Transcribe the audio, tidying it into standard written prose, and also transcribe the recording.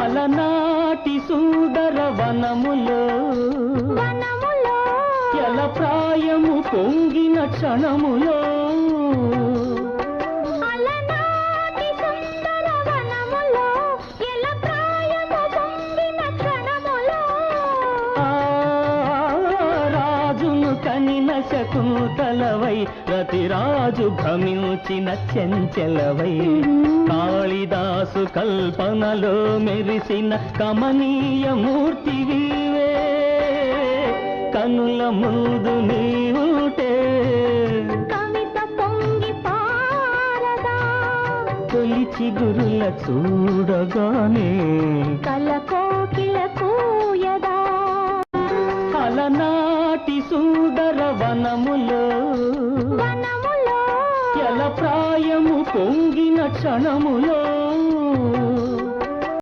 అలనాటి సుందర వనములో ఎల ప్రాయము పొంగిన క్షణములో కనిన శకుంతలవై రతిరాజు భ్రమించిన చెంచలవై కాళిదాసు కల్పనలో మెరిసిన కమనీయ మూర్తివీవే కనుల ముందు నీవుటే కవిత పొంగి పారదా తొలి చిగురుల చూడగానే కలకోకిల కూయదా అలనాటి సుందర వనములో ఎల ప్రాయము పొంగిన క్షణములో